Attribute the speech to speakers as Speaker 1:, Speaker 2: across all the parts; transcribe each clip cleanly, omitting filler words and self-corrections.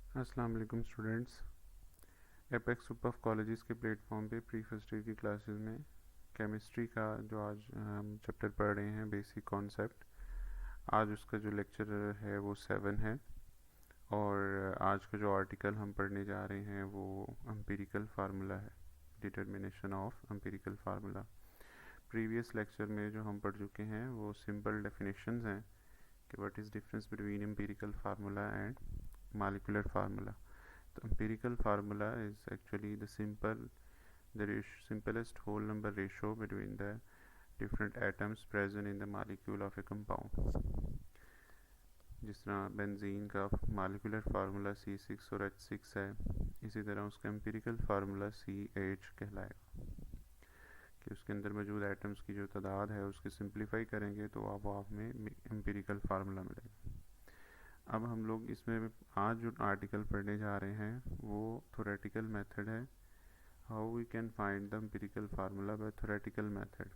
Speaker 1: अस्सलाम वालेकुम students. Apex group of colleges के प्लेटफॉर्म पे प्री फर्स्ट ईयर की क्लासेस में केमिस्ट्री का जो आज हम चैप्टर पढ़ रहे हैं, बेसिक कॉन्सेप्ट। आज उसका जो लेक्चर है वो 7 है। और आज का जो आर्टिकल हम पढ़ने जा रहे हैं वो एम्पिरिकल फार्मूला है, determination of empirical formula. Previous lecture में जो हम पढ़ चुके हैं वो सिंपल डेफिनेशंस हैं कि what is difference between empirical formula and molecular formula. तो empirical formula is actually the simplest whole number ratio between the different atoms present in the molecule of a compound। जिस तरह benzene का molecular formula C6 और H6 है, इसी तरह उसका empirical formula CH कहलाएगा। कि उसके अंदर मौजूद एटम्स की जो तादाद है उसके सिंप्लीफाई करेंगे तो आप में एम्पिरिकल फार्मूला मिलेगा। अब हम लोग इसमें आज जो आर्टिकल पढ़ने जा रहे हैं वो थ्योरेटिकल मेथड है, how we can find the empirical formula by theoretical method.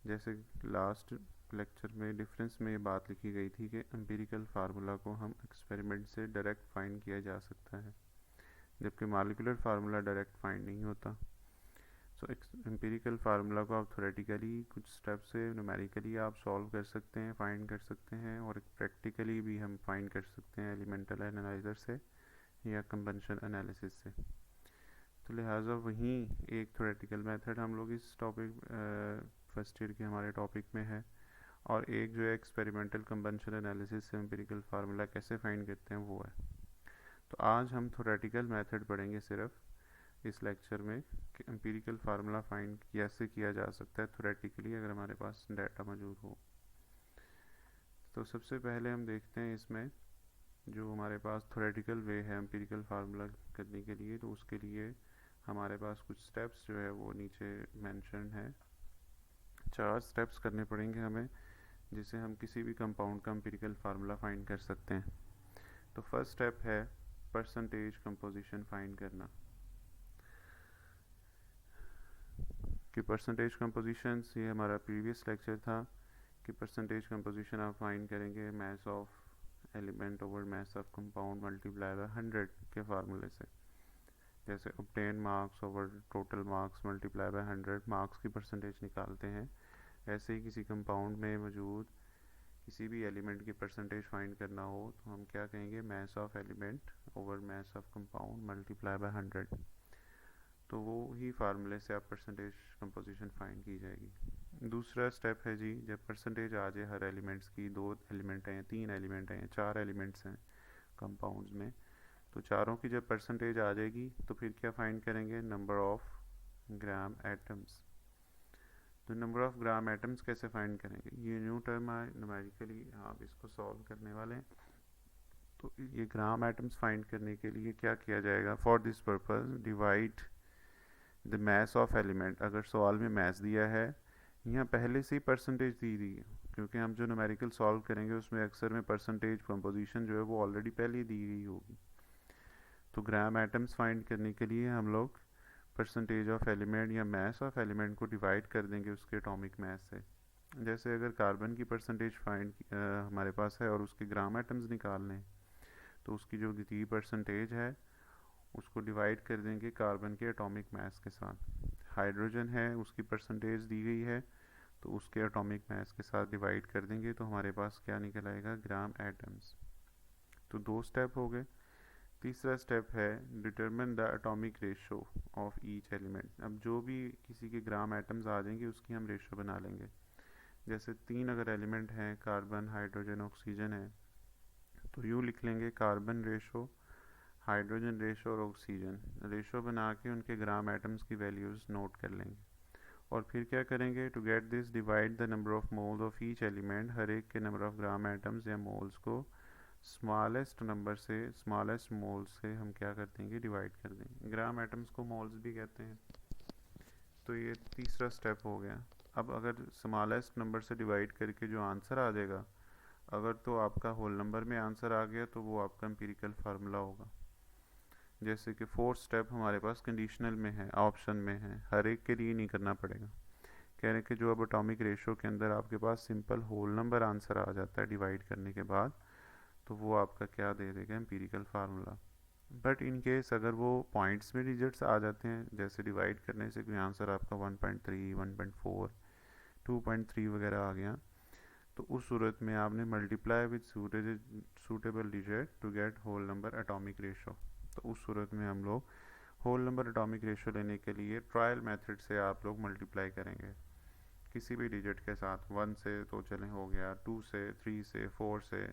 Speaker 1: जैसे लास्ट लेक्चर में डिफरेंस में ये बात लिखी गई थी कि एम्पिरिकल फार्मूला को हम एक्सपेरिमेंट से डायरेक्ट फाइंड किया जा सकता है, जबकि मॉलिक्यूलर फार्मूला डायरेक्ट फाइंड नहीं होता। सो एम्पिरिकल फार्मूला को आप थ्योरेटिकली कुछ स्टेप से न्यूमेरिकली आप सॉल्व कर सकते हैं, फाइंड कर सकते हैं, और प्रैक्टिकली भी हम फाइंड कर सकते हैं एलिमेंटल एनालाइजर से या कंबंशन एनालिसिस से। तो लिहाजा वहीं एक थ्योरेटिकल मेथड हम लोग इस टॉपिक फर्स्ट ईयर के हमारे टॉपिक में है, और एक जो है एक्सपेरिमेंटल कंबंशन एनालिसिस से एम्पिरिकल फार्मूला कैसे फाइंड करते हैं वो है। तो आज हम थ्योरेटिकल मेथड पढ़ेंगे सिर्फ इस लेक्चर में कि एम्पिरिकल फार्मूला फाइंड कैसे किया जा सकता है थ्योरेटिकली अगर हमारे पास डाटा मौजूद हो। तो सबसे पहले हम देखते हैं इसमें जो हमारे पास थ्योरेटिकल वे है एम्पिरिकल फार्मूला करने के लिए, तो उसके लिए हमारे पास कुछ स्टेप्स जो है वो नीचे मेंशन है। 4 स्टेप्स करने पड़ेंगे हमें जिससे हम किसी भी कंपाउंड का एम्पिरिकल फार्मूला फाइंड कर सकते हैं। तो फर्स्ट स्टेप है परसेंटेज कंपोजिशन फाइंड करना। कि परसेंटेज कंपोजिशन, ये हमारा प्रीवियस लेक्चर था कि परसेंटेज कंपोजिशन आप फाइंड करेंगे मास of element over mass of compound multiply by 100 के फार्मूले से। जैसे obtain marks over total marks multiply by 100 marks की परसेंटेज निकालते हैं, ऐसे ही किसी कंपाउंड में मौजूद किसी भी एलिमेंट की परसेंटेज फाइंड करना हो तो हम क्या कहेंगे, मास of element over mass of compound multiply by 100। तो वो ही फार्मूले से आप परसेंटेज कंपोजिशन फाइंड की जाएगी। दूसरा स्टेप है जी, जब परसेंटेज आ जाए हर एलिमेंट्स की, 2 एलिमेंट हैं, 3 एलिमेंट हैं, 4 एलिमेंट्स हैं कंपाउंड्स में, तो चारों की जब परसेंटेज आ जाएगी तो फिर क्या फाइंड करेंगे, नंबर ऑफ ग्राम एटम्स। तो नंबर ऑफ ग्राम एटम्स कैसे फाइंड करेंगे, ये न्यू टर्म है, न्यूमेरिकली आप इसको सॉल्व करने वाले हैं। तो ये ग्राम एटम्स फाइंड करने के लिए क्या किया जाएगा, for this purpose divide the mass of element. अगर सवाल में मास दिया है, यहाँ पहले से ही परसेंटेज दी दी है, क्योंकि हम जो न्यूमेरिकल सॉल्व करेंगे उसमें अक्सर में परसेंटेज कंपोजिशन जो है वो ऑलरेडी पहले ही दी गई होगी। तो ग्राम एटम्स फाइंड करने के लिए हम लोग परसेंटेज ऑफ एलिमेंट या मास ऑफ एलिमेंट को डिवाइड कर देंगे उसके एटॉमिक मास से। जैसे अगर कार्बन की परसेंटेज फाइंड हमारे पास है और उसके ग्राम एटम्स निकालने, तो उसकी जो दी परसेंटेज है उसको डिवाइड कर देंगे कार्बन के एटॉमिक मास के साथ। हाइड्रोजन है, उसकी परसेंटेज दी गई है, तो उसके एटॉमिक मास के साथ डिवाइड कर देंगे, तो हमारे पास क्या निकल आएगा, ग्राम एटम्स। तो 2 स्टेप हो गए। तीसरा स्टेप है determine the atomic ratio of each element. अब जो भी किसी के ग्राम एटम्स आ जाएंगे उसकी हम रेशो बना लेंगे। जैसे 3 अगर एलिमेंट हैं, कार्बन हाइड्रोजन ऑक्सीजन है, तो यूँ लिख लेंगे कार्बन रेशो, हाइड्रोजन रेशो और ऑक्सीजन रेशो बना के उनके ग्राम एटम्स की वैल्यूज़ नोट कर लेंगे। और फिर क्या करेंगे, to get this divide the number of moles of each element. हर एक के नंबर ऑफ ग्राम एटम्स या मोल्स को स्मॉलेस्ट नंबर से, स्मॉलेस्ट मोल्स से हम क्या कर देंगे, डिवाइड कर देंगे। ग्राम एटम्स को मोल्स भी कहते हैं। तो ये तीसरा स्टेप हो गया। अब अगर स्मॉलेस्ट नंबर से डिवाइड करके जो आंसर आ जाएगा, अगर तो आपका होल नंबर में आंसर आ गया तो वो आपका एम्पिरिकल फार्मूला होगा। जैसे कि 4th स्टेप हमारे पास कंडीशनल में है, ऑप्शन में है, हर एक के लिए नहीं करना पड़ेगा। कह रहे हैं कि जो अब एटॉमिक रेशो के अंदर आपके पास सिंपल होल नंबर आंसर आ जाता है डिवाइड करने के बाद, तो वो आपका क्या दे देगा, empirical formula. But in case अगर वो पॉइंट्स में डिजिट्स आ जाते हैं, जैसे डिवाइड करने से कोई आंसर आपका 1.3, 1.4, 2.3 वगैरह आ गया, तो उस सूरत में आपने multiply with suitable digit to get whole number atomic ratio. तो उस सूरत में हम लोग होल नंबर एटॉमिक रेशो लेने के लिए ट्रायल मेथड से आप लोग मल्टीप्लाई करेंगे किसी भी डिजिट के साथ। 1 से तो चले हो गया, 2 से, 3 से, 4 से,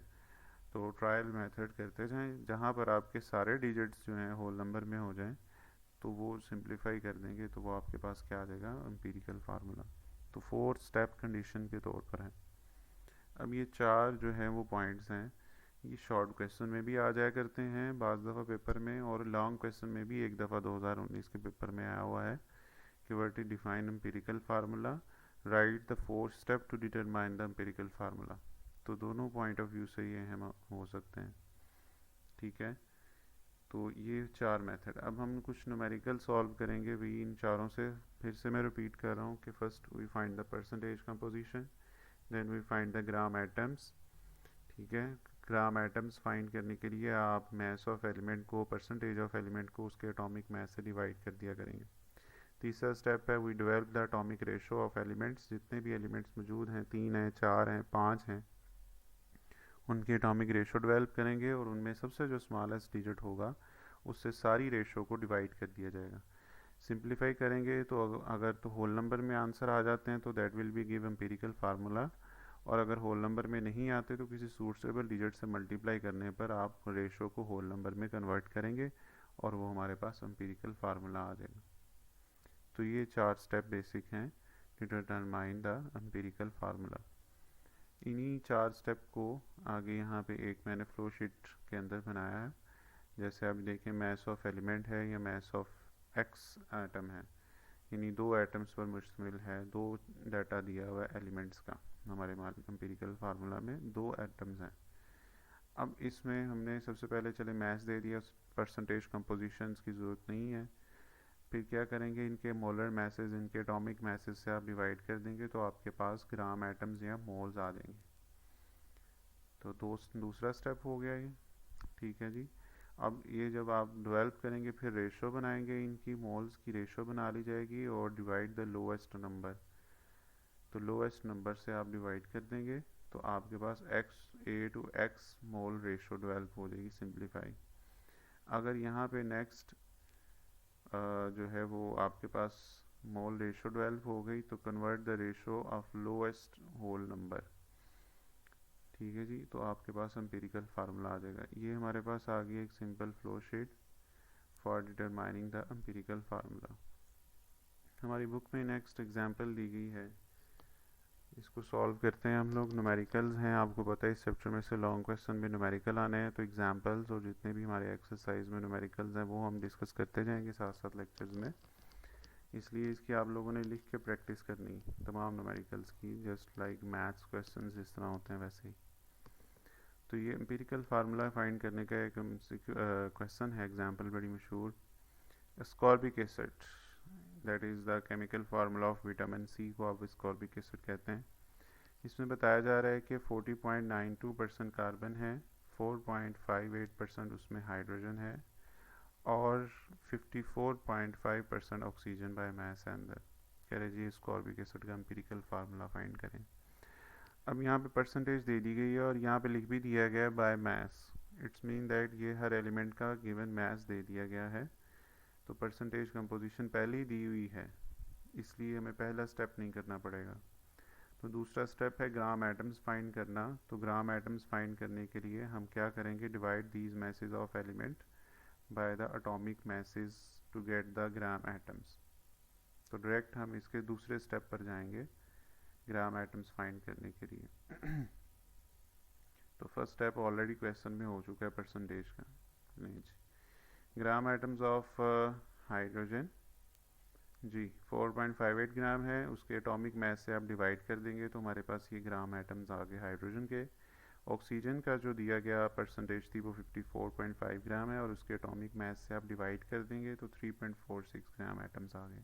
Speaker 1: तो ट्रायल मेथड करते जाएं जहाँ पर आपके सारे डिजिट्स जो हैं होल नंबर में हो जाएं, तो वो सिंप्लीफाई कर देंगे तो वो आपके पास क्या आ जाएगा, एम्पिरिकल फार्मूला। तो 4 स्टेप कंडीशन के तौर पर है। अब ये 4 जो है वो पॉइंट्स हैं, ये शॉर्ट क्वेश्चन में भी आ जाया करते हैं बाज़ दफ़ा पेपर में, और लॉन्ग क्वेश्चन में भी एक दफ़ा 2019 के पेपर में आया हुआ है कि what is define empirical formula, write the 4 step to determine the empirical formula. तो दोनों पॉइंट ऑफ व्यू से ये हम हो सकते हैं, ठीक है। तो ये 4 मेथड। अब हम कुछ न्यूमेरिकल सॉल्व करेंगे भी इन चारों से। फिर से मैं रिपीट कर रहा हूँ कि first we find the percentage composition, then we find the gram atoms, ठीक है। ग्राम एटम्स फाइंड करने के लिए आप मास ऑफ एलिमेंट को, परसेंटेज ऑफ एलिमेंट को उसके एटॉमिक मास से डिवाइड कर दिया करेंगे। तीसरा स्टेप है we develop the atomic ratio of elements, जितने भी एलिमेंट्स मौजूद हैं, 3 हैं, 4 हैं, 5 हैं, उनकी एटॉमिक रेशो डेवलप करेंगे और उनमें सबसे जो स्मॉलेस्ट डिजिट होगा उससे सारी रेशो को डिवाइड कर दिया जाएगा। सिंप्लीफाई करेंगे तो अगर तो होल नंबर में आंसर आ जाते हैं तो that will be give empirical formula, और अगर होल नंबर में नहीं आते तो किसी सूटेबल डिजिट से मल्टीप्लाई करने पर आप रेशो को होल नंबर में कन्वर्ट करेंगे और वो हमारे पास एम्पिरिकल फार्मूला आ जाएगा। तो ये 4 स्टेप बेसिक हैं to determine the empirical formula. इन्हीं 4 स्टेप को आगे यहाँ पे एक मैंने फ्लो शीट के अंदर बनाया है। जैसे आप देखें मास ऑफ एलिमेंट है या मास ऑफ एक्स एटम है, इन्हीं 2 एटम्स पर मुश्तमिल है। 2 डाटा दिया हुआ है एलिमेंट्स का, हमारे एम्पिरिकल फार्मूला में 2 एटम्स हैं। अब इसमें हमने सबसे पहले चले मास दे दिया, परसेंटेज कंपोजिशंस की ज़रूरत नहीं है। फिर क्या करेंगे, इनके मोलर मैसेज, इनके एटॉमिक मैसेज से आप डिवाइड कर देंगे तो आपके पास ग्राम एटम्स या मोल्स आ जाएंगे। तो दूसरा स्टेप हो गया ये, ठीक है जी। अब ये जब आप डेवलप करेंगे फिर रेशो बनाएंगे, इनकी मोल्स की रेशो बना ली जाएगी और डिवाइड द लोएस्ट नंबर, तो लोएस्ट नंबर से आप डिवाइड कर देंगे तो आपके पास x मोल रेशो डेवलप हो जाएगी, सिंप्लीफाई। अगर यहाँ पे नेक्स्ट जो है वो आपके पास मोल रेशो डेवलप हो गई तो convert the ratio of lowest whole number, ठीक है जी। तो आपके पास एम्पिरिकल फार्मूला आ जाएगा। ये हमारे पास आ गई एक simple flow sheet for determining the empirical formula. हमारी बुक में नेक्स्ट एग्जांपल दी गई है, इसको सॉल्व करते हैं हम लोग। न्यूमेरिकल्स हैं, आपको पता है इस चैप्टर में से लॉन्ग क्वेश्चन में न्यूमेरिकल आने हैं, तो एग्जांपल्स और जितने भी हमारे एक्सरसाइज में न्यूमेरिकल्स हैं वो हम डिस्कस करते जाएंगे साथ साथ लेक्चर्स में। इसलिए इसकी आप लोगों ने लिख के प्रैक्टिस करनी तमाम न्यूमेरिकल्स की, जस्ट लाइक मैथ्स क्वेश्चन जिस तरह होते हैं वैसे ही। तो ये एम्पिरिकल फार्मूला फाइंड करने का एक क्वेश्चन है, एग्जांपल बड़ी मशहूर। Ascorbic acid, that is the chemical formula of vitamin C को आप स्कॉर्बिक एसिड कहते हैं। इसमें बताया जा रहा है कि 40.92% कार्बन है, 4.58% उसमें हाइड्रोजन है और 54.5% ऑक्सीजन बाय मास है अंदर। कह रहे जी स्कॉर्बिक एसिड का एम्पिरिकल फार्मूला फाइंड करें। अब यहाँ पे परसेंटेज दे दी गई है और यहाँ पे लिख भी दिया गया है by mass. It's mean that ये हर एलिमेंट का गिवन मास दे दिया गया है, तो परसेंटेज कंपोजिशन पहले ही दी हुई है, इसलिए हमें पहला स्टेप नहीं करना पड़ेगा। तो दूसरा स्टेप है ग्राम एटम्स फाइंड करना। तो ग्राम एटम्स फाइंड करने के लिए हम क्या करेंगे, divide these masses of element by the atomic masses to get the gram atoms. तो डायरेक्ट हम इसके दूसरे स्टेप पर जाएंगे ग्राम एटम्स फाइंड करने के लिए। तो फर्स्ट स्टेप ऑलरेडी क्वेश्चन में हो चुका है परसेंटेज का। नहीं जी, ग्राम एटम्स ऑफ हाइड्रोजन जी 4.58 ग्राम है, उसके एटॉमिक मास से आप डिवाइड कर देंगे तो हमारे पास ये ग्राम एटम्स आ गए हाइड्रोजन के। ऑक्सीजन का जो दिया गया परसेंटेज थी वो 54.5 ग्राम है और उसके एटॉमिक मास से आप डिवाइड कर देंगे तो 3.46 ग्राम एटम्स आ गए।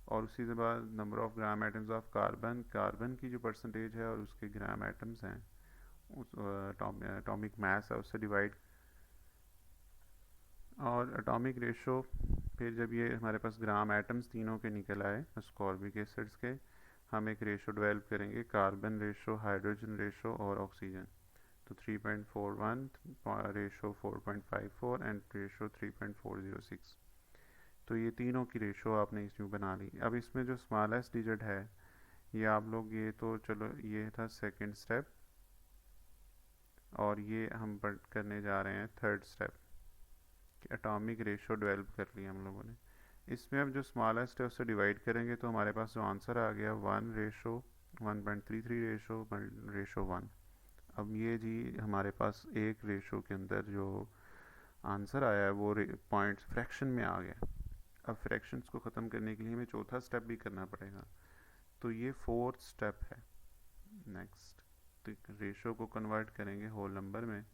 Speaker 1: और उसी के बाद number of gram atoms of carbon, carbon की जो परसेंटेज है और उसके ग्राम एटम्स हैं उस एटॉमिक मास है उससे डिवाइड, और एटॉमिक रेशो फिर जब ये हमारे पास ग्राम एटम्स तीनों के निकल आए अस्कॉर्बिक एसिड्स के, हम एक रेशो डेवलप करेंगे, कार्बन रेशो, हाइड्रोजन रेशो और ऑक्सीजन। तो 3.41 रेशो 4.54 एंड रेशो 3.406। तो ये तीनों की रेशो आपने इसमें बना ली। अब इसमें जो स्मॉलेस्ट डिजिट है ये आप लोग, ये तो चलो ये था सेकंड स्टेप, और ये हम करने जा रहे हैं थर्ड स्टेप कि एटॉमिक रेशो डेवलप कर लिया हम लोगों ने। इसमें अब जो स्मॉलेस्ट है उससे डिवाइड करेंगे तो हमारे पास जो आंसर आ गया 1:1.33 रेशो 1। अब ये जी हमारे पास एक रेशो के अंदर जो आंसर आया है वो पॉइंट्स फ्रैक्शन में आ गया। अब फ्रैक्शंस को ख़त्म करने के लिए हमें चौथा स्टेप भी करना पड़ेगा, तो ये फोर्थ स्टेप है। नेक्स्ट, तो रेशो को कन्वर्ट करेंगे होल नंबर में।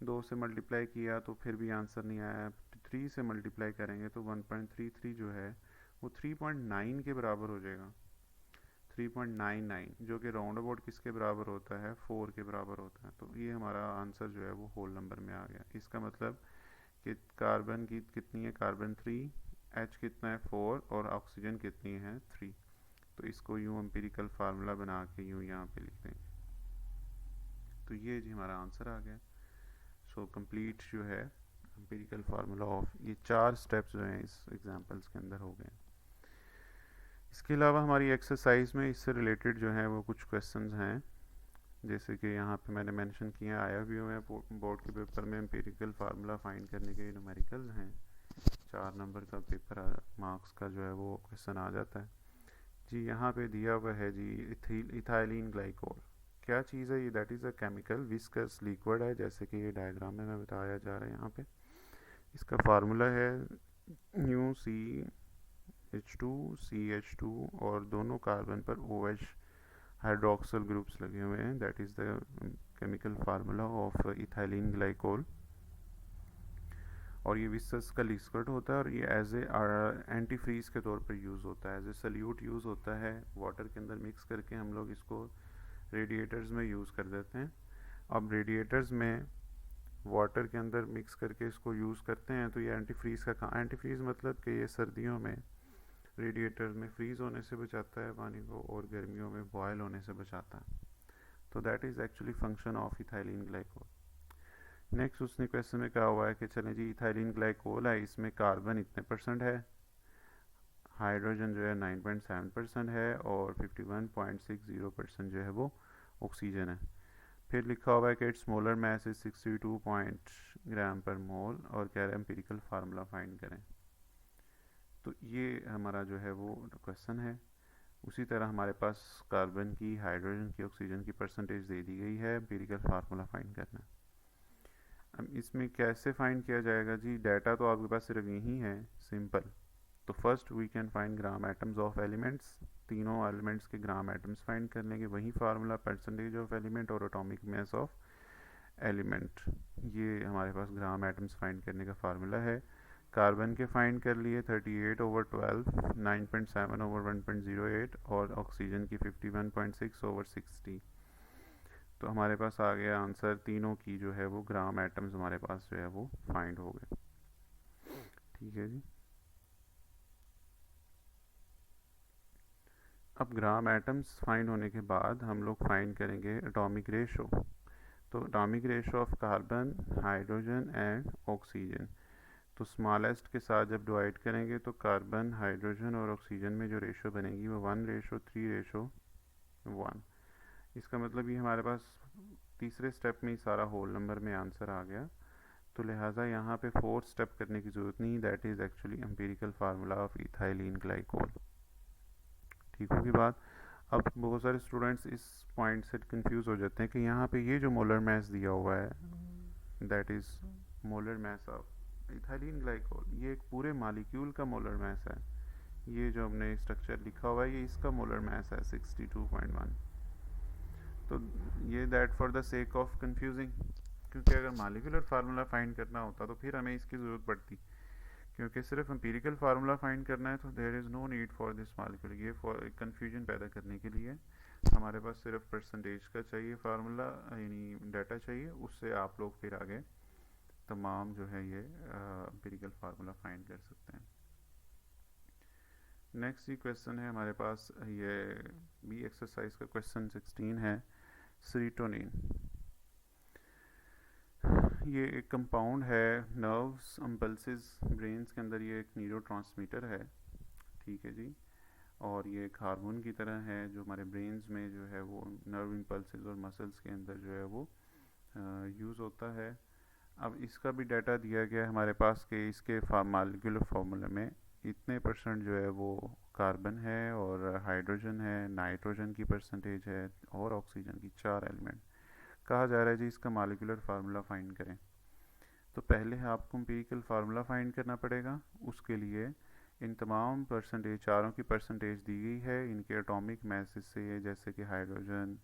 Speaker 1: 2 से मल्टीप्लाई किया तो फिर भी आंसर नहीं आया, 3 से मल्टीप्लाई करेंगे तो 1.33 जो है वो 3.9 के बराबर हो जाएगा। 3.99 जो कि राउंड अबाउट किसके बराबर होता है, 4 के बराबर होता है। तो ये हमारा आंसर जो है वो होल नंबर में आ गया। इसका मतलब कि कार्बन की कितनी है, कार्बन 3, H कितना है 4, और ऑक्सीजन कितनी है 3। तो इसको यूँ एम्पिरिकल फार्मूला बना के यूँ यहाँ पे लिख देंगे। तो ये जी हमारा आंसर आ गया। सो कंप्लीट जो है एम्पिरिकल फार्मूला ऑफ, ये 4 स्टेप्स जो हैं इस एग्जांपल्स के अंदर हो गए। इसके अलावा हमारी एक्सरसाइज में इससे रिलेटेड जो है वो कुछ क्वेश्चंस हैं, जैसे कि यहाँ पे मैंने मेंशन किया, आया भी हुआ है बोर्ड के पेपर में, एम्पिरिकल फार्मूला फाइंड करने के न्यूमेरिकल्स हैं। 4 नंबर का पेपर मार्क्स का जो है वो क्वेश्चन आ जाता है जी। यहाँ पे दिया हुआ है जी इथाइलिन ग्लाइकोल। क्या चीज़ है ये? That is a chemical viscous liquid है, जैसे कि ये डायग्राम में बताया जा रहा है यहाँ पे। इसका फार्मूला है NuCH2CH2 और दोनों कार्बन पर OH हाइड्रोक्सिल ग्रुप्स लगे हुए हैं। That is the chemical formula of ethylene glycol. और ये विस्कस का लिक्विड होता है और ये एज ए एंटी फ्रीज के तौर पर यूज़ होता है, एज ए सल्यूट यूज़ होता है। वाटर के अंदर मिक्स करके हम लोग इसको रेडिएटर्स में यूज़ कर देते हैं। अब रेडिएटर्स में वाटर के अंदर मिक्स करके इसको यूज़ करते हैं तो ये एंटी फ्रीज का काम, एंटी फ्रीज मतलब कि ये सर्दियों में रेडिएटर में फ्रीज़ होने से बचाता है पानी को और गर्मियों में बॉयल होने से बचाता है। तो that is actually function of ethylene glycol. Next उसने क्वेश्चन में कहा हुआ है कि चलें जी इथाइलिन ग्लाइकोल है, इसमें कार्बन इतने % है, हाइड्रोजन जो है 9.7% है और 51.60% जो है वो ऑक्सीजन है। फिर लिखा हुआ है कि इट्स मोलर मास इज 62 ग्राम पर मोल और कह रहे हैं एम्पिरिकल फार्मूला फाइंड करें। तो ये हमारा जो है वो क्वेश्चन है। उसी तरह हमारे पास कार्बन की, हाइड्रोजन की, ऑक्सीजन की परसेंटेज दे दी गई है, एम्पिरिकल फार्मूला फाइंड करना है। अब इसमें कैसे फाइंड किया जाएगा जी? डाटा तो आपके पास सिर्फ यही है, सिंपल। तो first we can find gram atoms of elements, तीनों एलिमेंट्स के ग्राम एटम्स फाइंड कर लेंगे, वही फार्मूला परसेंटेज ऑफ एलिमेंट और एटॉमिक मास ऑफ एलिमेंट, ये हमारे पास ग्राम एटम्स फाइंड करने का फार्मूला है। कार्बन के फाइंड कर लिए 38/12, 9.7/1.08 और ऑक्सीजन की 51.6/60। तो हमारे पास आ गया आंसर, तीनों की जो है वो ग्राम एटम्स हमारे पास जो है वो फाइंड हो गए। ठीक है जी। अब ग्राम एटम्स फाइंड होने के बाद हम लोग फाइंड करेंगे एटॉमिक रेशो। तो atomic ratio of carbon, hydrogen and oxygen. तो स्मॉलेस्ट के साथ जब डिवाइड करेंगे तो कार्बन, हाइड्रोजन और ऑक्सीजन में जो रेशो बनेगी वो 1:3:1। इसका मतलब ये हमारे पास तीसरे स्टेप में ही सारा होल नंबर में आंसर आ गया। तो लिहाजा यहाँ पे फोर्थ स्टेप करने की ज़रूरत नहीं, that is actually empirical formula of ethylene glycol. ठीक होगी बात। अब बहुत सारे स्टूडेंट्स इस पॉइंट से कंफ्यूज हो जाते हैं कि यहाँ पे ये जो मोलर मास दिया हुआ है, that is molar mass of ethylene glycol, ये एक पूरे मॉलिक्यूल का मोलर मास है। ये जो हमने स्ट्रक्चर लिखा हुआ है ये इसका मोलर मास है 62.1। तो ये that for the sake of confusing, क्योंकि अगर मॉलिक्यूलर फार्मूला फाइंड करना होता तो फिर हमें इसकी ज़रूरत पड़ती, क्योंकि सिर्फ एम्पिरिकल फार्मूला फाइंड करना है तो there is no need for this molecule, ये फॉर कन्फ्यूजन पैदा करने के लिए। हमारे पास सिर्फ परसेंटेज का चाहिए फार्मूला, यानी डाटा चाहिए, उससे आप लोग फिर आगे तमाम जो है ये एम्पिरिकल फार्मूला फाइंड कर सकते हैं। नेक्स्ट ये क्वेश्चन है हमारे पास, ये बी एक्सरसाइज का क्वेश्चन 16 है। सीरोटोनिन ये एक कंपाउंड है, नर्व्स इम्पल्सेस ब्रेन्स के अंदर, ये एक न्यूरोट्रांसमीटर है, ठीक है जी। और ये एक हार्मोन की तरह है जो हमारे ब्रेन्स में जो है वो नर्व इम्पल्सेस और मसल्स के अंदर जो है वो यूज़ होता है। अब इसका भी डाटा दिया गया है हमारे पास कि इसके मॉलिक्यूलर फार्मूले में इतने परसेंट जो है वो कार्बन है और हाइड्रोजन है, नाइट्रोजन की परसेंटेज है और ऑक्सीजन की, 4 एलिमेंट। कहा जा रहा है जी इसका मॉलिक्यूलर फार्मूला फाइंड करें। तो पहले आपको एम्पिरिकल फार्मूला फाइंड करना पड़ेगा। उसके लिए इन तमाम परसेंटेज, चारों की परसेंटेज दी गई है, इनके एटॉमिक मैसेज से, जैसे कि हाइड्रोजन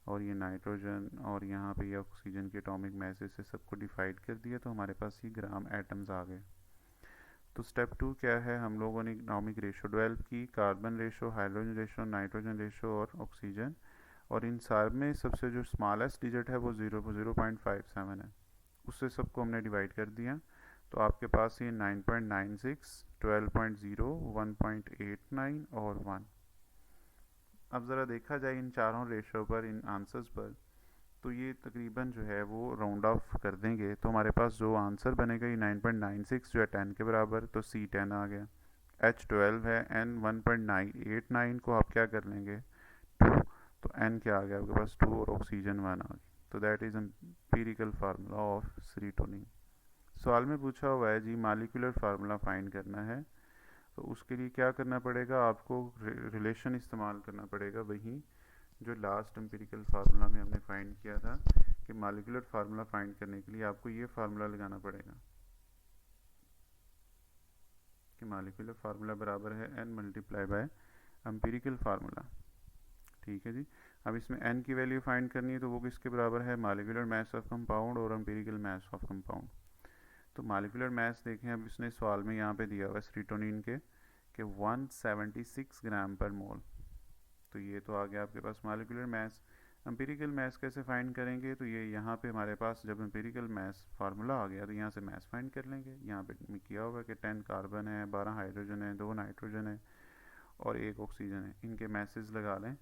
Speaker 1: और ये नाइट्रोजन और यहाँ पे ये ऑक्सीजन के एटॉमिक मैसेज से सबको डिवाइड कर दिया, तो हमारे पास ये ग्राम एटम्स आ गए। तो स्टेप 2 क्या है, हम लोगों ने एटॉमिक रेशो डेवलप की, carbon ratio, hydrogen ratio, nitrogen ratio और ऑक्सीजन, और इन सारे में सबसे जो स्मॉलेस्ट डिजिट है वो 0.57 है, उससे सबको हमने डिवाइड कर दिया। तो आपके पास ये 9.96, 12.0, 1.89 और 1। अब ज़रा देखा जाए इन चारों रेशो पर, इन आंसर्स पर, तो ये तकरीबन जो है वो राउंड ऑफ कर देंगे तो हमारे पास जो आंसर बनेगा ये 9.96 जो है 10 के बराबर, तो C10 आ गया। H12 है, N 1.989 को आप क्या कर लेंगे 2, तो N क्या आ गया आपके पास 2 और ऑक्सीजन 1 आ गई। तो that is empirical formula of serotonin. सवाल में पूछा हुआ है जी मॉलिक्यूलर फार्मूला फाइंड करना है, तो उसके लिए क्या करना पड़ेगा, आपको रिलेशन इस्तेमाल करना पड़ेगा, वही जो लास्ट एम्पिरिकल फार्मूला में हमने फाइंड किया था कि मॉलिक्यूलर फार्मूला फाइंड करने के लिए आपको ये फार्मूला लगाना पड़ेगा कि मॉलिक्यूलर फार्मूला बराबर है n multiply by empirical formula, ठीक है जी। अब इसमें n की वैल्यू फाइंड करनी है, तो वो किसके बराबर है, मॉलिक्यूलर मास ऑफ कंपाउंड और एम्पिरिकल मास ऑफ कंपाउंड। तो मॉलिक्यूलर मास देखें, अब इसने सवाल में यहाँ पे दिया हुआ है सीरोटोनिन के कि 176 ग्राम पर मोल, तो ये तो आ गया आपके पास मॉलिक्यूलर मास। एम्पिरिकल मास कैसे फाइंड करेंगे, तो ये यहाँ पे हमारे पास जब एम्पिरिकल मास फार्मूला आ गया तो यहाँ से मास फाइंड कर लेंगे। यहाँ पे किया होगा कि 10 कार्बन है, 12 हाइड्रोजन है, 2 नाइट्रोजन है और 1 ऑक्सीजन है, इनके मैसेज लगा लें।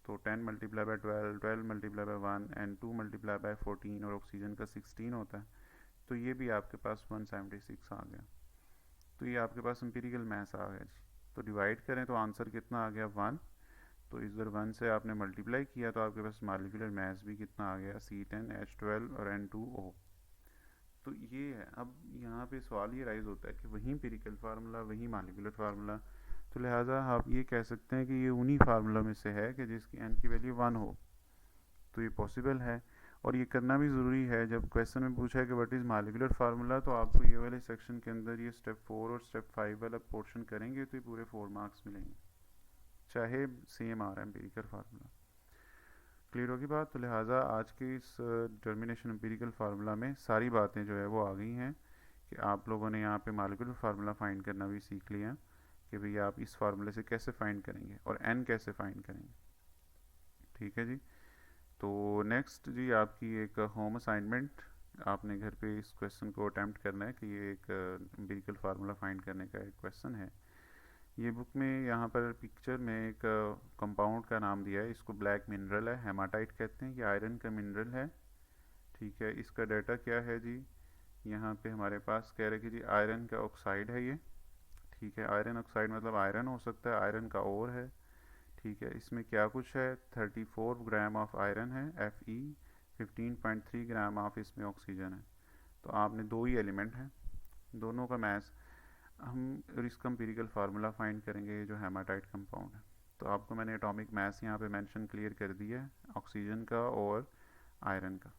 Speaker 1: तो 10 multiply by 12, 12 multiply by 1 and 2 multiply by 14 और ऑक्सीजन का 16 होता है, तो ये भी आपके पास 176 आ गया। तो ये आपके पास एम्पिरिकल मास आ गया। तो डिवाइड करें तो आंसर कितना आ गया 1, तो इधर 1 से आपने मल्टीप्लाई किया तो आपके पास मॉलिक्यूलर मास भी कितना आ गया C10, H12 और N2O। तो ये है। अब यहाँ पे सवाल ये राइज होता है कि वही एम्पिरिकल फार्मूला, वही मॉलिक्यूलर फार्मूला, तो लिहाजा आप ये कह सकते हैं कि ये उन्हीं फार्मूला में से है कि जिसकी n की वैल्यू 1 हो। तो ये पॉसिबल है और ये करना भी ज़रूरी है। जब क्वेश्चन में पूछा है कि व्हाट इज़ मॉलिक्यूलर फार्मूला, तो आपको ये वाले सेक्शन के अंदर ये स्टेप 4 और स्टेप 5 वाला पोर्शन करेंगे तो ये पूरे 4 मार्क्स मिलेंगे, चाहे सेम आ रहा है एम्पिरिकल फार्मूला। क्लियर होगी बात। तो लिहाजा आज के इस टर्मिनेशन एम्पिरिकल फार्मूला में सारी बातें जो है वो आ गई हैं कि आप लोगों ने यहाँ पे मॉलिक्यूलर फार्मूला फाइंड करना भी सीख लिया कि भैया आप इस फार्मूले से कैसे फाइंड करेंगे और n कैसे फाइंड करेंगे, ठीक है जी। तो नेक्स्ट जी आपकी एक होम असाइनमेंट, आपने घर पे इस क्वेश्चन को अटैम्प्ट करना है कि ये एक एम्पिरिकल फार्मूला फाइंड करने का एक क्वेश्चन है। ये बुक में यहाँ पर पिक्चर में एक कंपाउंड का नाम दिया है, इसको ब्लैक मिनरल है, हेमाटाइट कहते हैं, ये आयरन का मिनरल है, ठीक है। इसका डाटा क्या है जी, यहाँ पे हमारे पास कह रहे कि जी आयरन का ऑक्साइड है ये, ठीक है। आयरन ऑक्साइड मतलब आयरन हो सकता है, आयरन का ओर है, ठीक है। इसमें क्या कुछ है, 34 ग्राम ऑफ आयरन है Fe, 15.3 ग्राम ऑफ इसमें ऑक्सीजन है। तो आपने दो ही एलिमेंट हैं, दोनों का मैस हम इसका एम्पिरिकल फार्मूला फाइंड करेंगे, ये जो हेमाटाइट कंपाउंड है। तो आपको मैंने एटॉमिक मास यहाँ पे मेंशन क्लियर कर दिया है ऑक्सीजन का और आयरन का।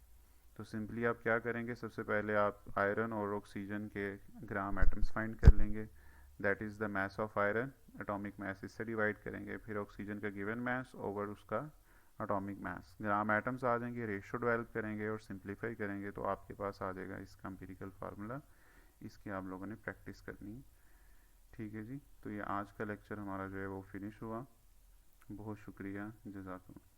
Speaker 1: तो सिंपली आप क्या करेंगे, सबसे पहले आप आयरन और ऑक्सीजन के ग्राम एटम्स फाइंड कर लेंगे, that is the mass of iron, atomic mass इससे डिवाइड करेंगे, फिर ऑक्सीजन का गिवन मास ओवर उसका एटॉमिक मास, ग्राम एटम्स आ जाएंगे, रेशियो डेवलप करेंगे और सिंप्लीफाई करेंगे, तो आपके पास आ जाएगा इसका एम्पिरिकल फार्मूला। इसकी आप लोगों ने प्रैक्टिस करनी है, ठीक है जी। तो ये आज का लेक्चर हमारा जो है वो फिनिश हुआ। बहुत शुक्रिया, जज़ाकल्लाह।